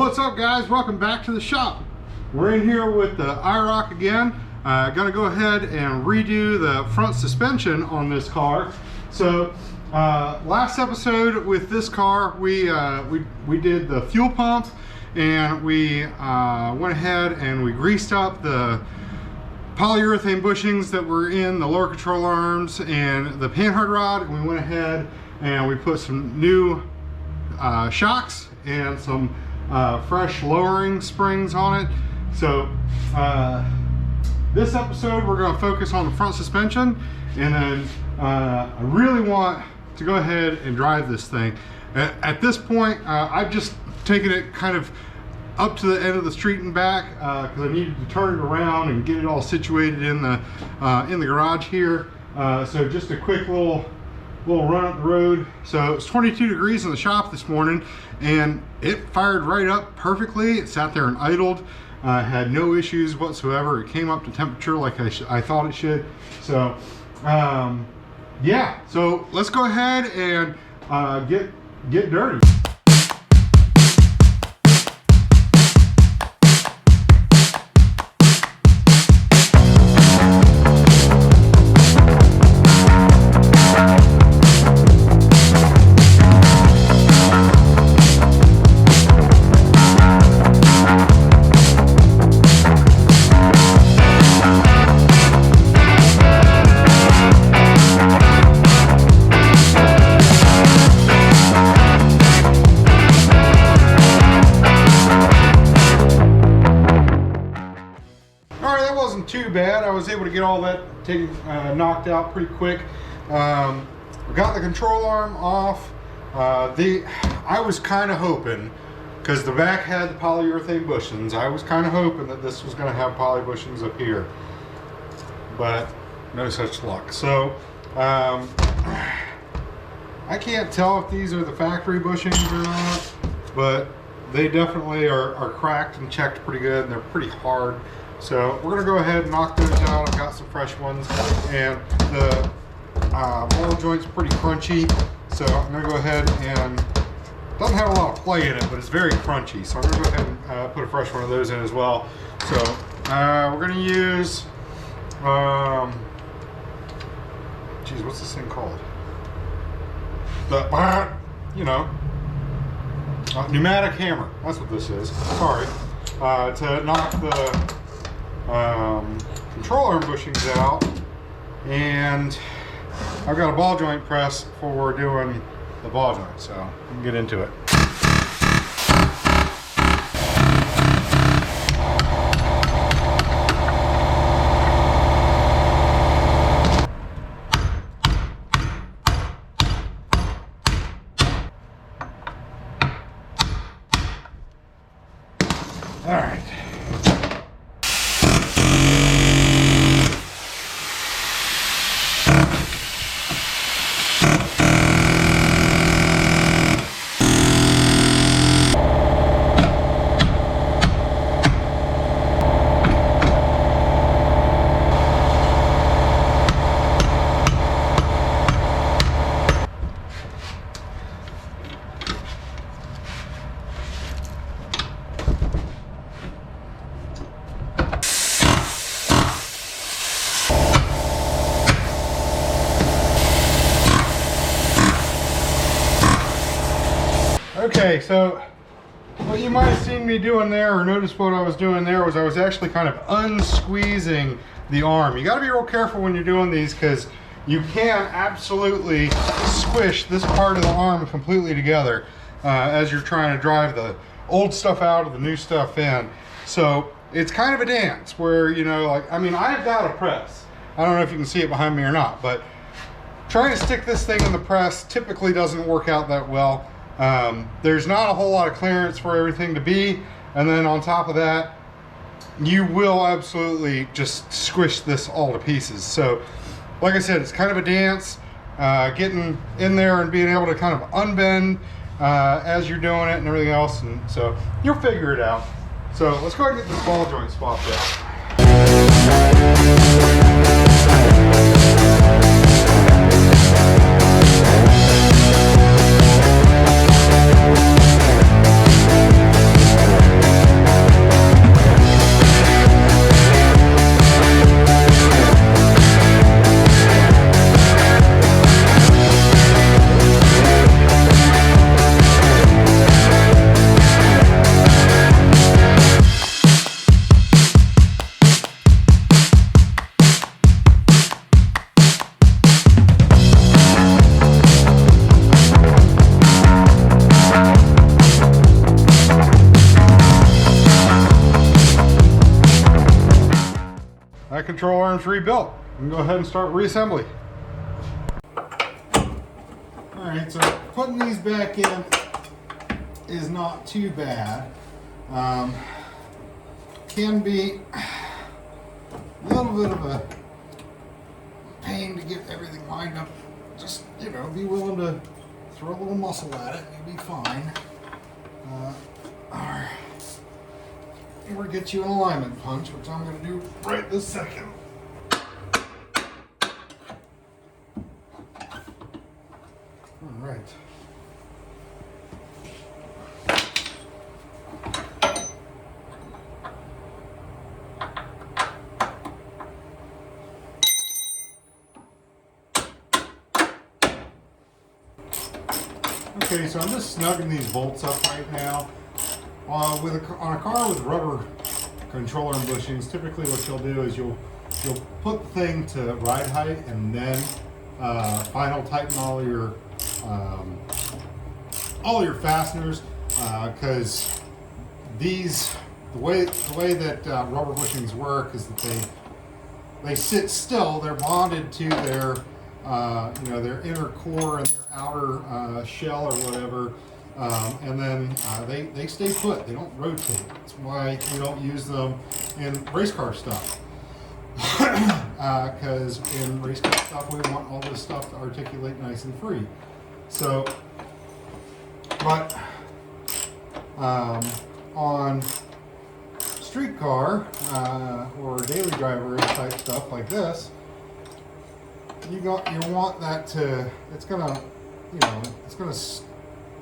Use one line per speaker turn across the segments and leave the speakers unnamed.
What's up, guys? Welcome back to the shop. We're in here with the IROC again. Gonna go ahead and redo the front suspension on this car. So last episode with this car, we did the fuel pump, and we went ahead and we greased up the polyurethane bushings that were in the lower control arms and the panhard rod, and we went ahead and we put some new shocks and some fresh lowering springs on it. So this episode we're going to focus on the front suspension, and then I really want to go ahead and drive this thing. At this point I've just taken it kind of up to the end of the street and back because I needed to turn it around and get it all situated in the garage here. So just a quick little run up the road. So it's 22 degrees in the shop this morning, and it fired right up perfectly. It sat there and idled, had no issues whatsoever. It came up to temperature like I thought it should. So yeah, so let's go ahead and get dirty. Too bad. I was able to get all that knocked out pretty quick. I got the control arm off. I was kind of hoping, because the back had the polyurethane bushings, I was kind of hoping that this was going to have poly bushings up here, but no such luck. So I can't tell if these are the factory bushings or not, but they definitely are cracked and checked pretty good, and they're pretty hard. So we're gonna go ahead and knock those out. I've got some fresh ones, and the ball joint's pretty crunchy. So I'm gonna go ahead and, doesn't have a lot of play in it, but it's very crunchy. So I'm gonna go ahead and put a fresh one of those in as well. So we're gonna use, geez, what's this thing called? The, pneumatic hammer. That's what this is. Sorry. To knock the control arm bushings out, and I've got a ball joint press for doing the ball joint, so we can get into it. All right. Okay, so what you might have seen me doing there, or noticed what I was doing there, was I was actually kind of unsqueezing the arm. You got to be real careful when you're doing these, because you can absolutely squish this part of the arm completely together as you're trying to drive the old stuff out of the new stuff in. So it's kind of a dance where, you know, like, I mean, I've got a press. I don't know if you can see it behind me or not, but trying to stick this thing in the press typically doesn't work out that well. There's not a whole lot of clearance for everything to be, and then on top of that, you will absolutely just squish this all to pieces. So like I said, it's kind of a dance, getting in there and being able to kind of unbend as you're doing it and everything else, and so you'll figure it out. So let's go ahead and get this ball joint swapped out. control arm's rebuilt. We can go ahead and start reassembly. Alright, so putting these back in is not too bad. Can be a little bit of a pain to get everything lined up. Just, you know, be willing to throw a little muscle at it, you'll be fine. Or get you an alignment punch, which I'm going to do right this second. All right. Okay, so I'm just snugging these bolts up right now. On a car with rubber controller and bushings, typically what you'll do is you'll put the thing to ride height and then final tighten all your fasteners, because the way that rubber bushings work is that they sit still. They're bonded to their their inner core and their outer shell or whatever. And then they stay put, they don't rotate. That's why we don't use them in race car stuff. Because in race car stuff, we want all this stuff to articulate nice and free. So, but on street car or daily driver type stuff like this, you want that to,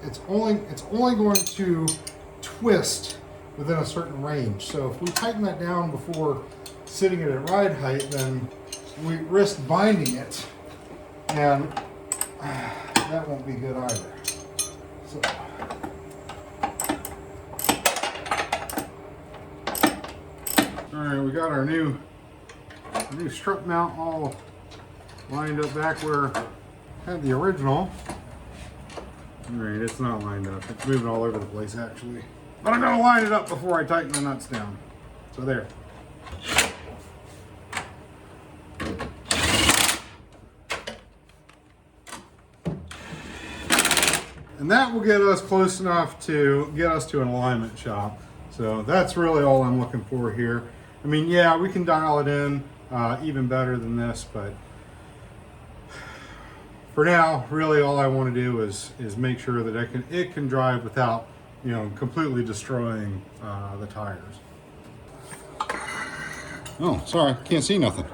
it's only going to twist within a certain range. So if we tighten that down before sitting it at ride height, then we risk binding it, and that won't be good either. So, all right, we got our new strut mount all lined up back where I had the original. Alright, it's not lined up. It's moving all over the place actually. But I'm going to line it up before I tighten the nuts down. So there. And that will get us close enough to get us to an alignment shop. So that's really all I'm looking for here. I mean, yeah, we can dial it in even better than this, but for now, really all I want to do is make sure that it can drive without, completely destroying the tires. Oh, sorry, can't see nothing.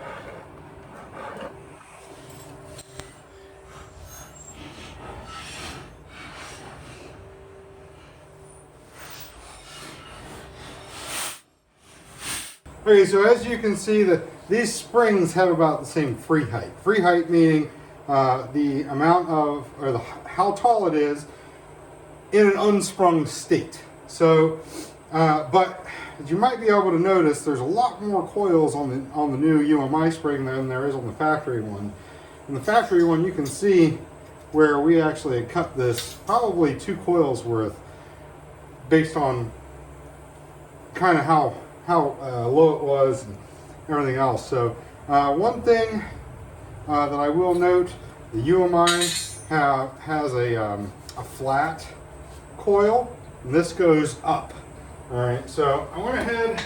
Okay, so as you can see, that these springs have about the same free height. Free height meaning the amount of, or how tall it is in an unsprung state. So, but as you might be able to notice, there's a lot more coils on the new UMI spring than there is on the factory one. In the factory one, you can see where we actually had cut this probably 2 coils worth, based on kind of how low it was and everything else. So one thing that I will note, the UMI has a flat coil, and this goes up. All right, so I went ahead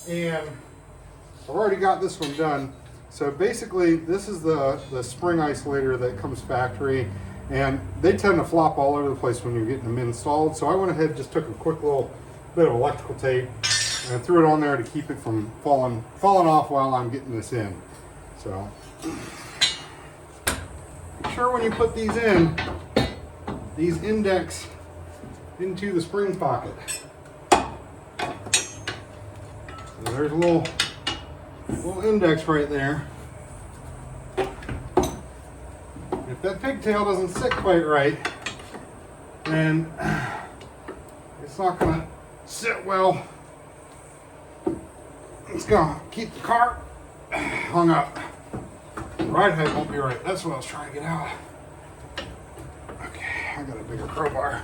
and I've already got this one done. So basically, this is the spring isolator that comes factory, and they tend to flop all over the place when you're getting them installed. So I went ahead and just took a quick little bit of electrical tape and threw it on there to keep it from falling off while I'm getting this in. So make sure when you put these in, these index into the spring pocket. So there's a little index right there. If that pigtail doesn't sit quite right, then it's not gonna sit well. It's gonna keep the car hung up. The ride height won't be right. That's what I was trying to get out. Okay, I got a bigger crowbar.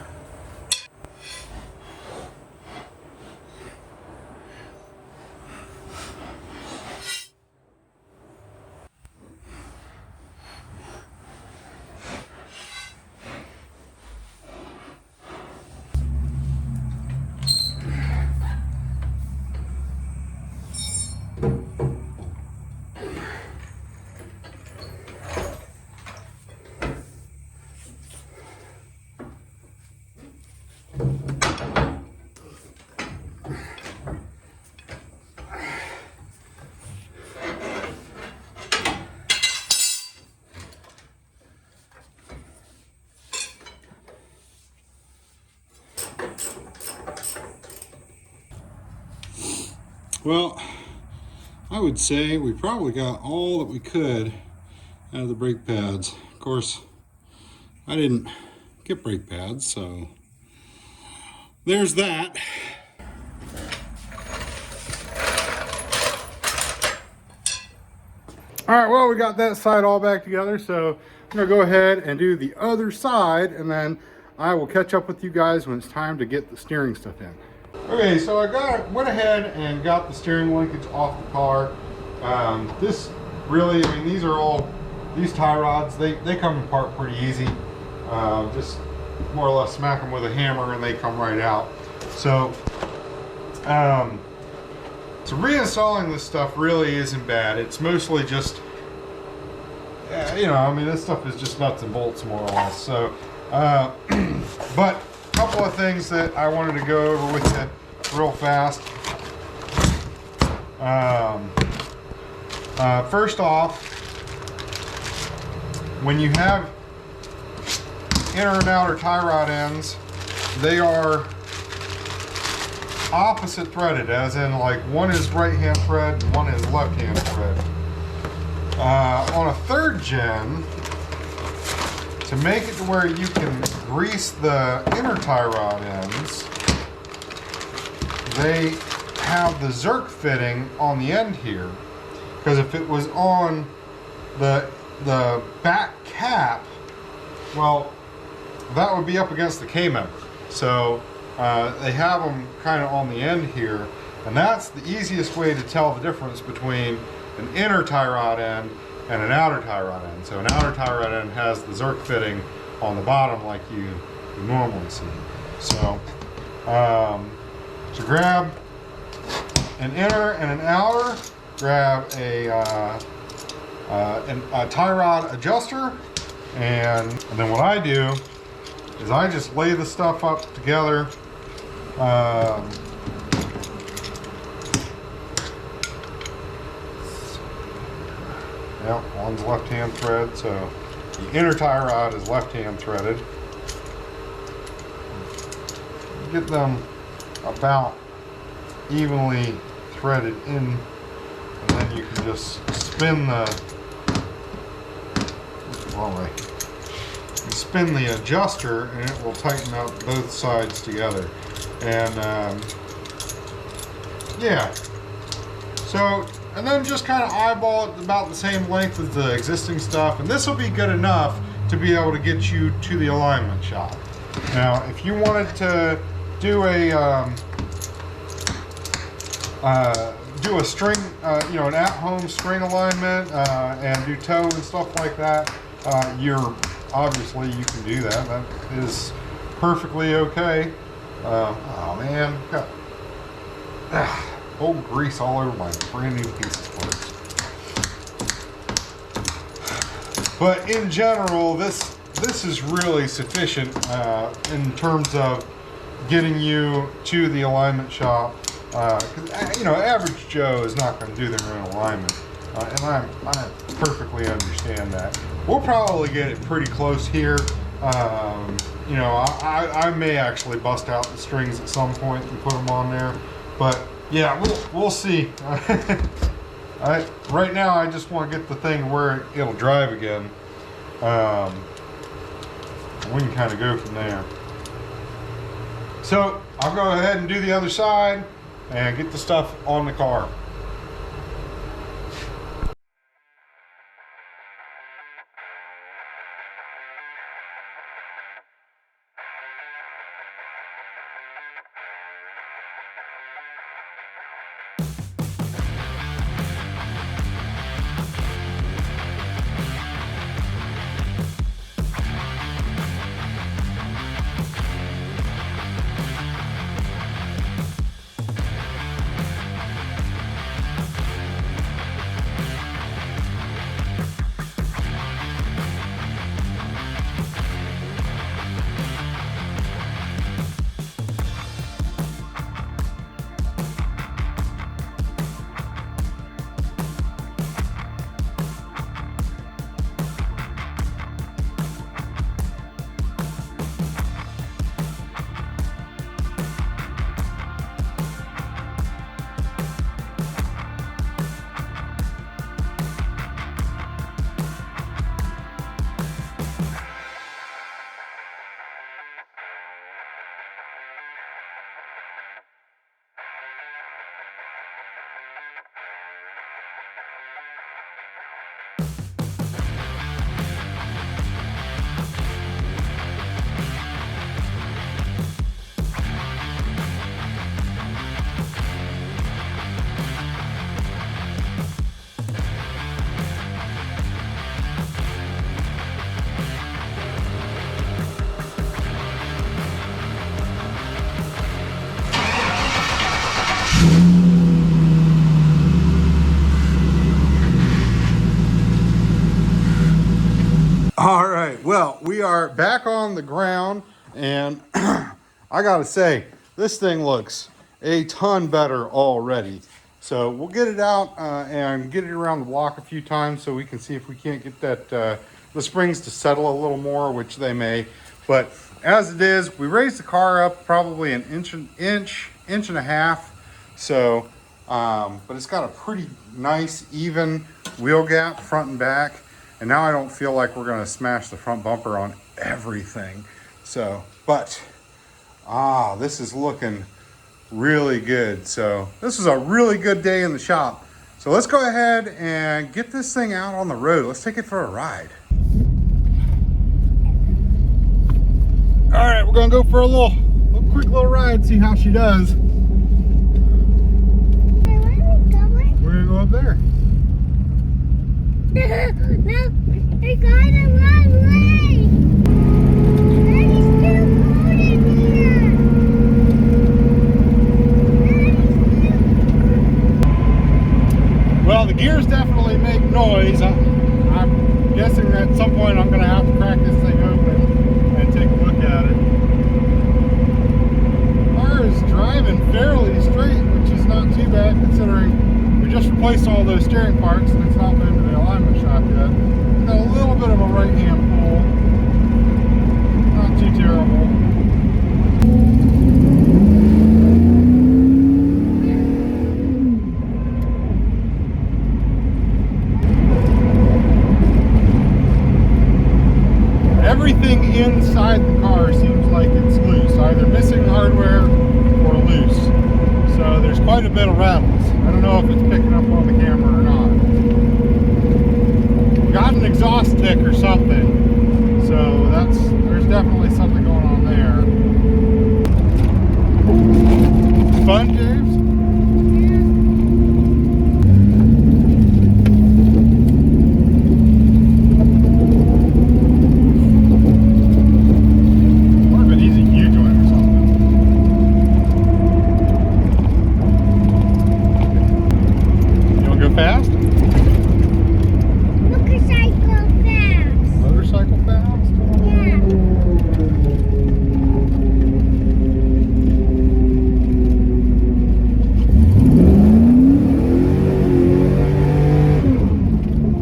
Well, I would say we probably got all that we could out of the brake pads. Of course, I didn't get brake pads, so there's that. All right, well, we got that side all back together, so I'm gonna go ahead and do the other side, and then I will catch up with you guys when it's time to get the steering stuff in. Okay, so I went ahead and got the steering linkage off the car. This really, I mean, these tie rods, they come apart pretty easy. Just more or less smack them with a hammer and they come right out. So, so reinstalling this stuff really isn't bad. It's mostly just, you know, I mean, this stuff is just nuts and bolts more or less. So, but a couple of things that I wanted to go over with you real fast. First off, when you have inner and outer tie rod ends, they are opposite threaded, as in like one is right hand thread and one is left hand thread. On a third gen, to make it to where you can grease the inner tie rod ends, they have the Zerk fitting on the end here, because if it was on the back cap, well, that would be up against the K-member. So they have them kind of on the end here, and that's the easiest way to tell the difference between an inner tie rod end and an outer tie rod end. So an outer tie rod end has the Zerk fitting on the bottom like you normally see. So, so grab an inner and an outer, grab a tie rod adjuster, and then what I do is I just lay the stuff up together. Yep, one's left-hand thread, so the inner tie rod is left-hand threaded. Get them about evenly threaded in, and then you can just spin spin the adjuster, and it will tighten up both sides together. And yeah, so, and then just kind of eyeball it about the same length as the existing stuff, and this will be good enough to be able to get you to the alignment shop. Now, if you wanted to do a string, you know, an at-home string alignment, and do toe and stuff like that, obviously you can do that. That is perfectly okay. Oh man, got old grease all over my brand new piece of parts. But in general, this is really sufficient in terms of getting you to the alignment shop. Because you know, average Joe is not going to do their own alignment, and I perfectly understand that. We'll probably get it pretty close here. You know, I may actually bust out the strings at some point and put them on there, but yeah, we'll see. Right now, I just want to get the thing where it'll drive again. We can kind of go from there. So I'll go ahead and do the other side and get the stuff on the car. All right, well, we are back on the ground, and I gotta say, this thing looks a ton better already. So we'll get it out and get it around the block a few times so we can see if we can't get that the springs to settle a little more, which they may. But as it is, we raised the car up probably an inch and a half. So, but it's got a pretty nice even wheel gap front and back. And now I don't feel like we're gonna smash the front bumper on everything. So, but, this is looking really good. So this is a really good day in the shop. So let's go ahead and get this thing out on the road. Let's take it for a ride. All right, we're gonna go for a quick little ride, see how she does.
Where are we going?
We're gonna go up there.
No, I gotta run away. Daddy's too cold in here.
Well, the gears definitely make noise. I'm guessing that at some point I'm gonna have to crack this thing open and take a look at it. The car is driving fairly straight, which is not too bad considering we just replaced all those steering parts and it's not been to the alignment shop yet. Got a little bit of a right-hand pull. Not too terrible. Everything inside the car seems like it's loose, either missing hardware or loose. So there's quite a bit of rattles. I don't know if it's picking up on the camera or not. Got an exhaust tick or something. So there's definitely something going on there. Fun, James? Fast?
Motorcycle fast.
Motorcycle fast?
Yeah.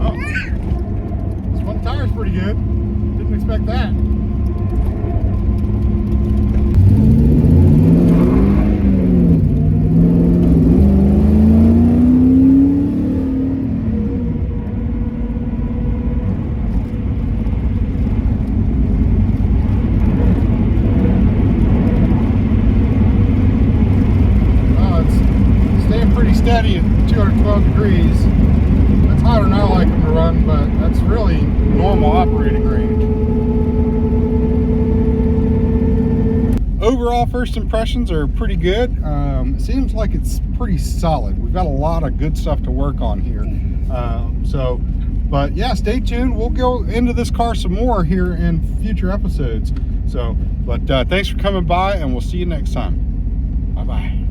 Oh. This one tire's pretty good. Didn't expect that. Pretty steady at 212 degrees. That's hotter than I like them to run, but that's really normal operating range. Overall, first impressions are pretty good. Seems like it's pretty solid. We've got a lot of good stuff to work on here. But yeah, stay tuned. We'll go into this car some more here in future episodes. But thanks for coming by, and we'll see you next time. Bye-bye.